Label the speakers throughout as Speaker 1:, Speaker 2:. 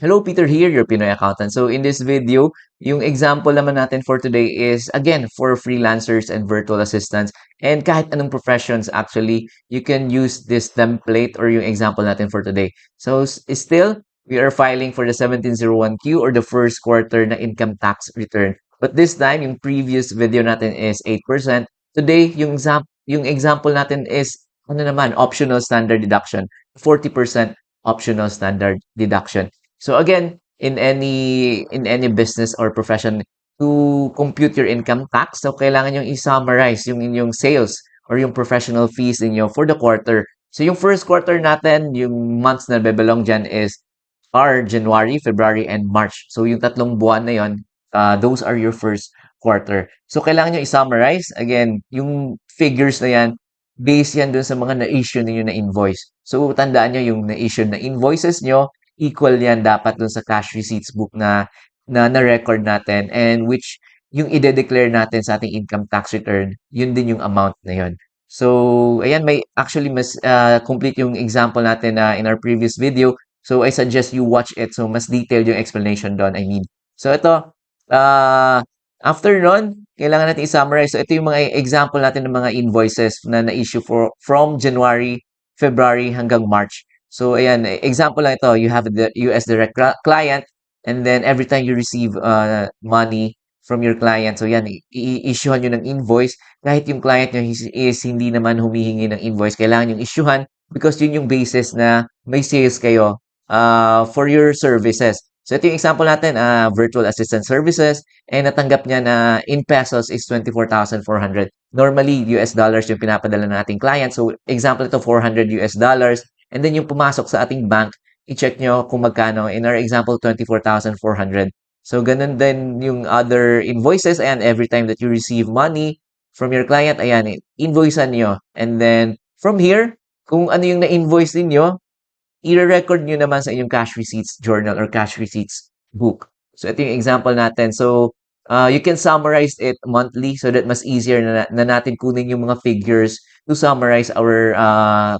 Speaker 1: Hello, Peter here, your Pinoy accountant. So in this video, yung example naman natin for today is, again, for freelancers and virtual assistants. And kahit anong professions, actually, you can use this template or yung example natin for today. So still, we are filing for the 1701Q or the first quarter na income tax return. But this time, yung previous video natin is 8%. Today, yung example natin is, ano naman, optional standard deduction, 40% optional standard deduction. So again, in any business or profession, to compute your income tax, so kailangan yung i-summarize yung inyong sales or yung professional fees ninyo for the quarter. So yung first quarter natin, yung months na bebelong dyan is are January, February, and March. So yung tatlong buwan na yon, those are your first quarter. So kailangan nyo i-summarize. Again, yung figures na yan, based yan dun sa mga na-issue ninyo na invoice. So tandaan nyo yung na-issue na invoices nyo, equal yan dapat dun sa cash receipts book na record natin, and which yung ide-declare natin sa ating income tax return, yun din yung amount na yun. So, ayan, may actually mas complete yung example natin in our previous video. So, I suggest you watch it. So, mas detailed yung explanation doon, I mean. So, ito, uh, after nun, kailangan natin i-summarize. So, ito yung mga example natin ng mga invoices na na-issue from January, February hanggang March. So, ayan, example lang ito. You have the US direct client, and then every time you receive money from your client, so yan, i-issuehan nyo ng invoice. Kahit yung client nyo is hindi naman humihingi ng invoice, kailangan yung issuehan because yun yung basis na may sales kayo for your services. So, ito yung example natin, virtual assistant services, and natanggap niya na in pesos is 24,400. Normally, US dollars yung pinapadala ng ating client. So, example ito, 400 US dollars. And then yung pumasok sa ating bank, i-check nyo kung magkano. In our example, 24,400. So, ganun din yung other invoices. Ayan, every time that you receive money from your client, ayan, invoicean nyo. And then, from here, kung ano yung na-invoice ninyo, i-record nyo naman sa inyong cash receipts journal or cash receipts book. So, ito yung example natin. So, you can summarize it monthly so that mas easier na natin kunin yung mga figures to summarize our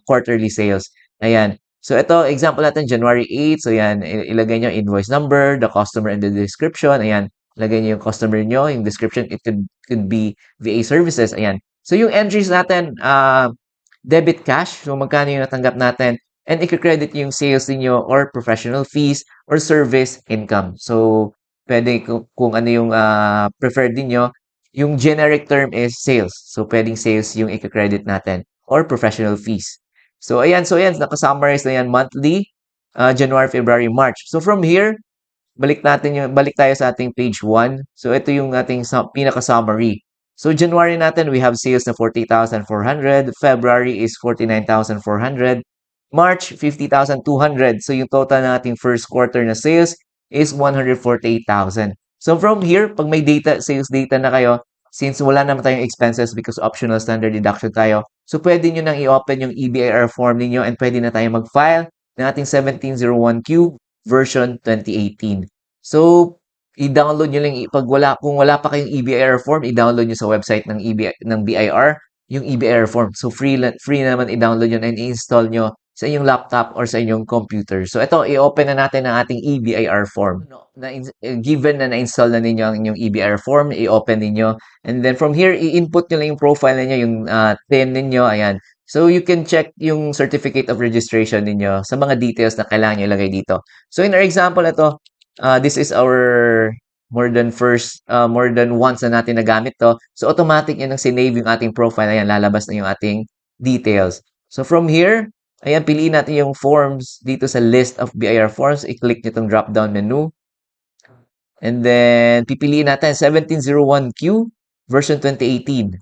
Speaker 1: quarterly sales. Ayan. So, ito, example natin, January 8. So, yan, ilagay nyo invoice number, the customer, and the description. Ayan. Ilagay nyo yung customer nyo, yung description. It could be VA services. Ayan. So, yung entries natin, debit cash. So, magkano yung natanggap natin? And i-credit yung sales niyo or professional fees or service income. So, pwede kung ano yung preferred niyo. Yung generic term is sales. So, pwedeng sales yung i-credit natin or professional fees. So, ayan, nakasummarize na yan monthly, January, February, March. So, from here, balik tayo sa ating page 1. So, ito yung ating pinaka-summary. So, January natin, we have sales na 40,400. February is 49,400. March, 50,200. So, yung total nating first quarter na sales is 148,000. So, from here, pag may data, sales data na kayo, since wala naman tayong expenses because optional standard deduction tayo, so pwede nyo nang i-open yung EBIR form ninyo and pwede na tayo mag-file ng ating 1701Q version 2018. So, i-download nyo lang, kung wala pa kayong EBIR form, i-download nyo sa website ng BIR, yung EBIR form. So, free naman i-download yun and i-install nyo sa inyong laptop or sa inyong computer. So, ito, i-open na natin ang ating EBIR form. Given na na-install na ninyo ang inyong EBIR form, i-open ninyo. And then from here, i-input nyo lang yung profile ninyo, yung PIN ninyo, ayan. So, you can check yung certificate of registration ninyo sa mga details na kailangan nyo ilagay dito. So, in our example, ito, this is our more than once na natin nagamit to. So, automatic yun ang sinave yung ating profile. Ayan, lalabas na yung ating details. So, from here, ayan, piliin natin yung forms dito sa list of BIR forms. I-click nyo itong drop-down menu. And then, pipiliin natin 1701Q version 2018.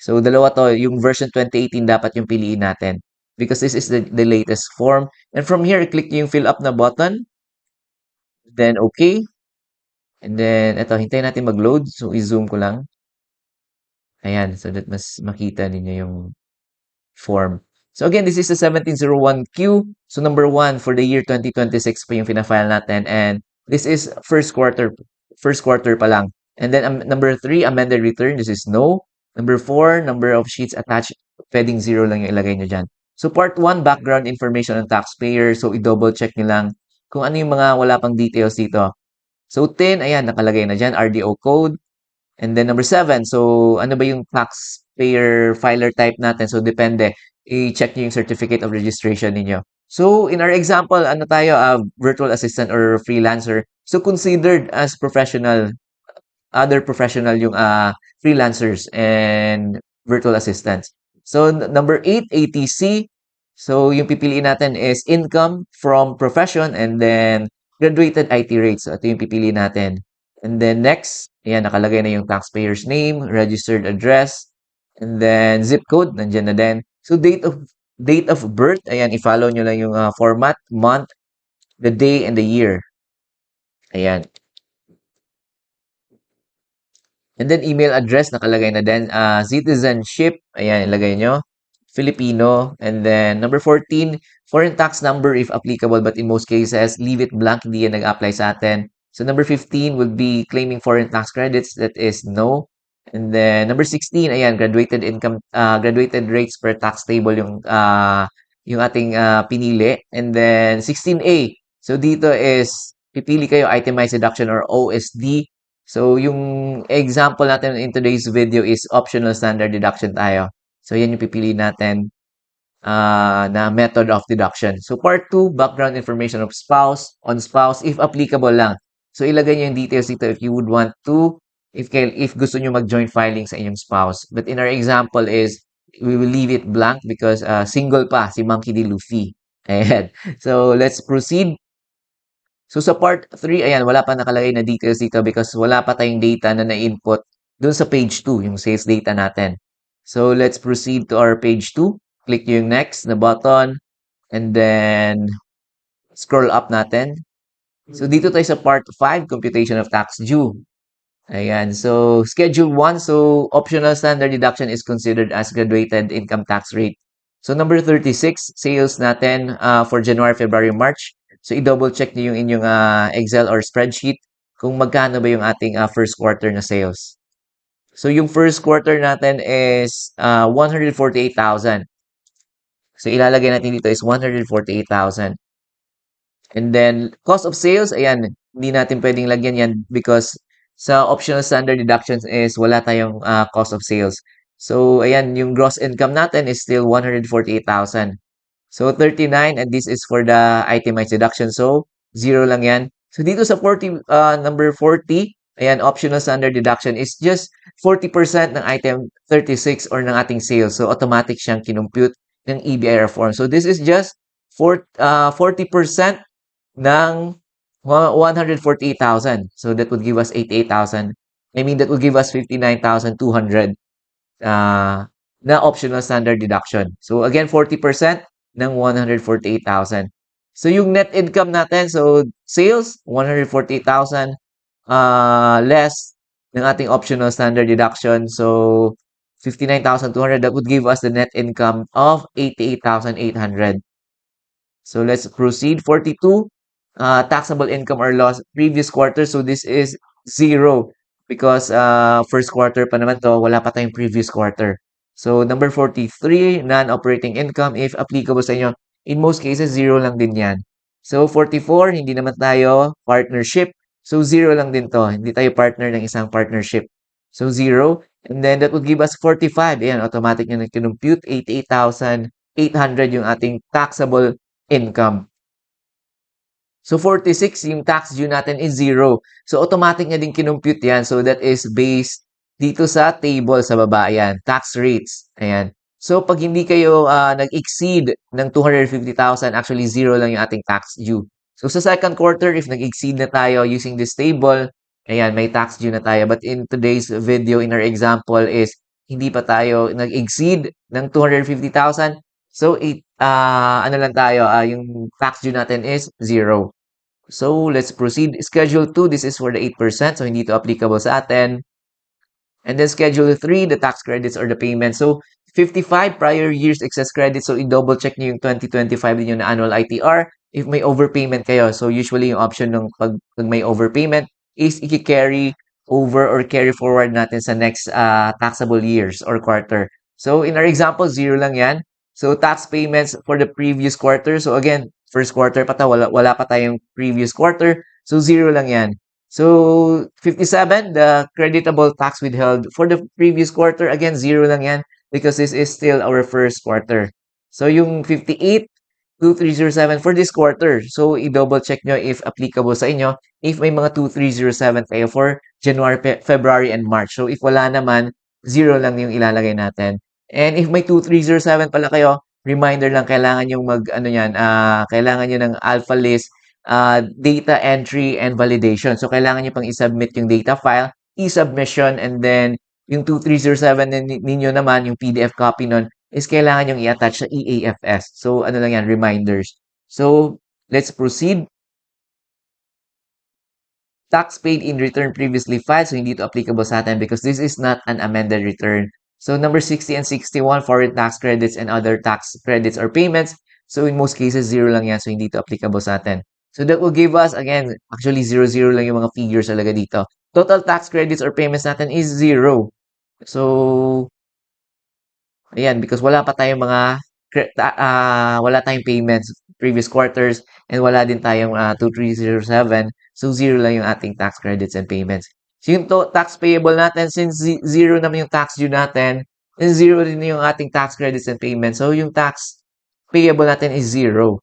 Speaker 1: So, dalawa to. Yung version 2018 dapat yung piliin natin. Because this is the latest form. And from here, click yung fill up na button. Then, okay. And then, ito, hintayin natin mag-load. So, i-zoom ko lang. Ayan, so that mas makita ninyo yung form. So again, this is the 1701Q. So number 1 for the year 2026 pa yung fina-file natin. And this is first quarter pa lang. And then number 3, amended return. This is no. Number 4, number of sheets attached. Pwedeng 0 lang yung ilagay nyo dyan. So part 1, background information on taxpayer. So i-double check nyo lang kung ano yung mga wala pang details dito. So 10, ayan, nakalagay na dyan, RDO code. And then number 7, so ano ba yung taxpayer filer type natin? So depende. I-check nyo yung certificate of registration ninyo. So in our example, ano tayo, virtual assistant or freelancer. So considered as professional, other professional yung freelancers and virtual assistants. So number 8, ATC. So yung pipiliin natin is income from profession and then graduated IT rates. So ito yung pipiliin natin. And then next, ayan, nakalagay na yung taxpayer's name, registered address, and then zip code, nandiyan na din. So date of birth, ayan, i-follow nyo lang yung format, month, the day, and the year. Ayan. And then email address nakalagay na din. Citizenship, ayan, ilagay nyo. Filipino. And then number 14, foreign tax number if applicable, but in most cases, leave it blank, hindi yan nag-apply sa atin. So number 15 would be claiming foreign tax credits, that is no. And then number 16, ayan, graduated income, graduated rates per tax table yung ating pinili. And then 16A, so dito is pipili kayo itemized deduction or OSD. So, yung example natin in today's video is optional standard deduction tayo. So, yan yung pipili natin na method of deduction. So, part 2, background information of spouse, on spouse, if applicable lang. So, ilagay nyo yung details dito if you would want to, if gusto nyo mag-joint filing sa inyong spouse. But in our example is, we will leave it blank because single pa, si Monkey D. Luffy. Ayan. So, let's proceed. So sa part 3, ayan, wala pa nakalagay na details dito because wala pa tayong data na na-input dun sa page 2, yung sales data natin. So let's proceed to our page 2. Click nyo yung next na button and then scroll up natin. So dito tayo sa part 5, computation of tax due. Ayan, so schedule 1, so optional standard deduction is considered as graduated income tax rate. So number 36, sales natin for January, February, March. So i-double check niyo yung inyong Excel or spreadsheet kung magkano ba yung ating first quarter na sales. So yung first quarter natin is 148,000. So ilalagay natin dito is 148,000. And then, cost of sales, ayan, hindi natin pwedeng lagyan yan because sa optional standard deductions is wala tayong cost of sales. So, ayan, yung gross income natin is still 148,000. So, 39, and this is for the itemized deduction. So, zero lang yan. So, dito sa number 40, ayan, optional standard deduction is just 40% ng item 36 or ng ating sales. So, automatic siyang kinumpute ng EBIR form. So, this is just 40% ng 148,000. So that would give us 88,000. I mean, that would give us 59,200 na optional standard deduction. So again, 40% ng 148,000. So yung net income natin, so sales, 148,000 less ng ating optional standard deduction. So 59,200, that would give us the net income of 88,800. So let's proceed. 42, taxable income or loss previous quarter. So this is zero because first quarter pa naman to, wala pa tayong previous quarter. So number 43, non-operating income if applicable sa inyo. In most cases, zero lang din yan. So 44, hindi naman tayo partnership. So zero lang din to. Hindi tayo partner ng isang partnership. So zero. And then that would give us 45. Ayan, automatic nyo na kinumpute. 88,800 yung ating taxable income. So 46, yung tax due natin is zero. So automatic niya din kinumpute yan. So that is based dito sa table sa baba. Ayan, tax rates. Ayan. So pag hindi kayo nag-exceed ng 250,000, actually zero lang yung ating tax due. So sa second quarter, if nag-exceed na tayo using this table, ayan, may tax due na tayo. But in today's video, in our example is hindi pa tayo nag-exceed ng 250,000. So, ano lang tayo, yung tax due natin is zero. So, let's proceed. Schedule 2, this is for the 8%. So, hindi ito applicable sa atin. And then Schedule 3, the tax credits or the payment. So, 55 prior years excess credit. So, i-double check niyo yung 2025 din yung na annual ITR if may overpayment kayo. So, usually yung option ng pag may overpayment is i-carry over or carry forward natin sa next taxable years or quarter. So, in our example, zero lang yan. So, tax payments for the previous quarter. So, again, first quarter pa wala pa tayong previous quarter. So, zero lang yan. So, 57, the creditable tax withheld for the previous quarter, again, zero lang yan because this is still our first quarter. So, yung 58, 2307 for this quarter. So, i-double check nyo if applicable sa inyo. If may mga 2307 kayo for January, February, and March. So, if wala naman, zero lang yung ilalagay natin. And if may 2307 pala kayo, reminder lang, kailangan yung ano yan, kailangan nyo ng alpha list, data entry and validation. So, kailangan nyo pang i-submit yung data file, e-submission, and then yung 2307 ninyo naman, yung PDF copy nun, is kailangan yung i-attach sa EAFS. So, ano lang yan, reminders. So, let's proceed. Tax paid in return previously filed. So, hindi ito applicable sa atin because this is not an amended return. So, number 60 and 61, foreign tax credits and other tax credits or payments. So, in most cases, zero lang yan. So, hindi ito applicable sa atin. So, that will give us, again, actually, zero lang yung mga figures talaga dito. Total tax credits or payments natin is zero. So, ayan, because wala pa tayong mga wala tayong payments previous quarters and wala din tayong 2307. So, zero lang yung ating tax credits and payments. So, yung tax payable natin, since zero naman yung tax due natin, and zero din yung ating tax credits and payments. So, yung tax payable natin is zero.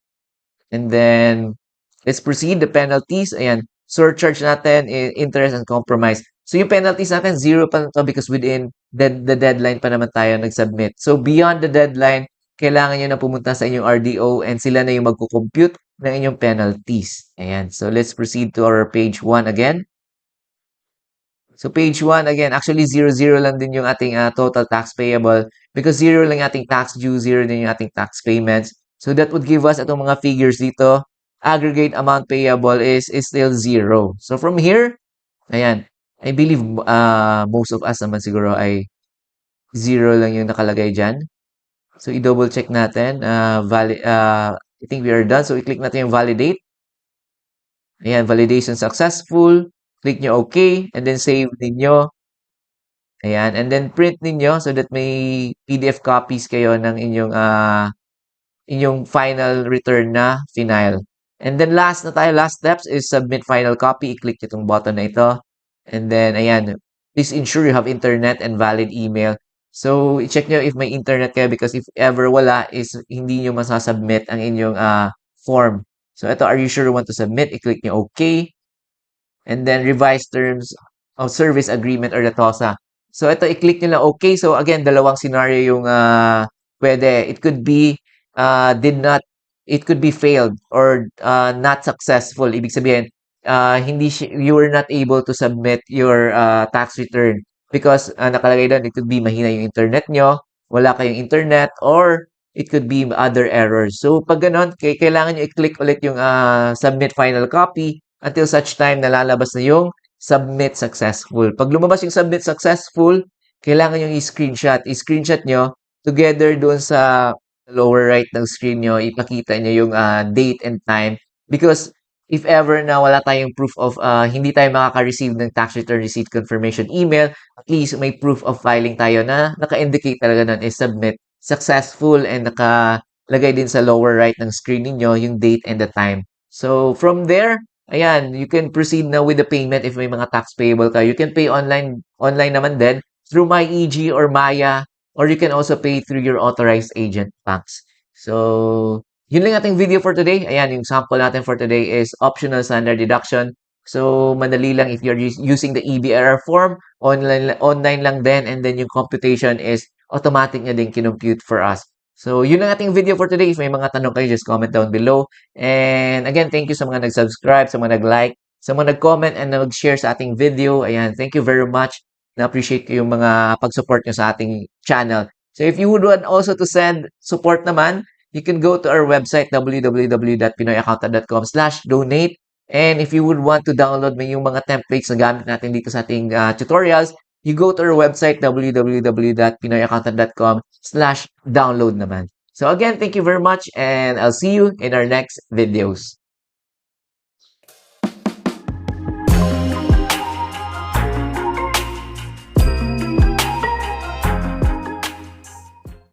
Speaker 1: And then, let's proceed. The penalties, ayan, surcharge natin, interest and compromise. So, yung penalties natin, zero pa na to because within the deadline pa naman tayo nag-submit. So, beyond the deadline, kailangan nyo na pumunta sa inyong RDO and sila na yung magkukompute ng inyong penalties. Ayan. So, let's proceed to our page 1 again. So, page 1, again, actually, 0 lang din yung ating total tax payable because zero lang yung ating tax due, zero din yung ating tax payments. So, that would give us itong mga figures dito. Aggregate amount payable is still zero. So, from here, ayan, I believe most of us naman siguro ay zero lang yung nakalagay dyan. So, i-double check natin. I think we are done. So, i-click natin yung validate. Ayan, validation successful. Click nyo OK. And then, save ninyo. Ayan. And then, print ninyo so that may PDF copies kayo ng inyong final return na final. And then, last na tayo. Last steps is submit final copy. I-click itong button na ito. And then, ayan. Please ensure you have internet and valid email. So, i-check nyo if may internet kayo because if ever wala is hindi nyo masasubmit ang inyong form. So, ito, are you sure you want to submit? I-click nyo OK. And then, revise terms of service agreement or the TOSA. So, ito, i-click nyo lang OK. So, again, dalawang scenario yung pwede. It could be it could be failed or not successful. Ibig sabihin, you were not able to submit your tax return because nakalagay doon, it could be mahina yung internet nyo, wala kayong internet, or it could be other errors. So, pag ganon, kailangan nyo i-click ulit yung submit final copy until such time na lalabas na yung submit successful. Pag lumabas yung submit successful, kailangan yung i-screenshot. I-screenshot nyo together doon sa lower right ng screen nyo, ipakita nyo yung date and time because if ever na wala tayong proof of, hindi tayo makaka-receive ng tax return receipt confirmation email, at least may proof of filing tayo na naka-indicate talaga nun is submit successful and nakalagay din sa lower right ng screen ninyo yung date and the time. So, from there, ayan, you can proceed now with the payment if may mga tax payable ka. You can pay online naman din through MyEG or Maya, or you can also pay through your authorized agent banks. So, yun lang ating video for today. Ayan, yung sample natin for today is optional standard deduction. So, madali lang if you're using the EBRR form, online lang din, and then yung computation is automatic na din kinompute for us. So, yun ang ating video for today. If may mga tanong kayo, just comment down below. And again, thank you sa mga nag-subscribe, sa mga nag-like, sa mga nag-comment and nag-share sa ating video. Ayan, thank you very much. Na-appreciate ko yung mga pag-support nyo sa ating channel. So, if you would want also to send support naman, you can go to our website, www.pinoyaccountant.com/donate. And if you would want to download yung mga templates na gamit natin dito sa ating tutorials, you go to our website, www.pinoyaccountant.com/download naman. So again, thank you very much and I'll see you in our next videos.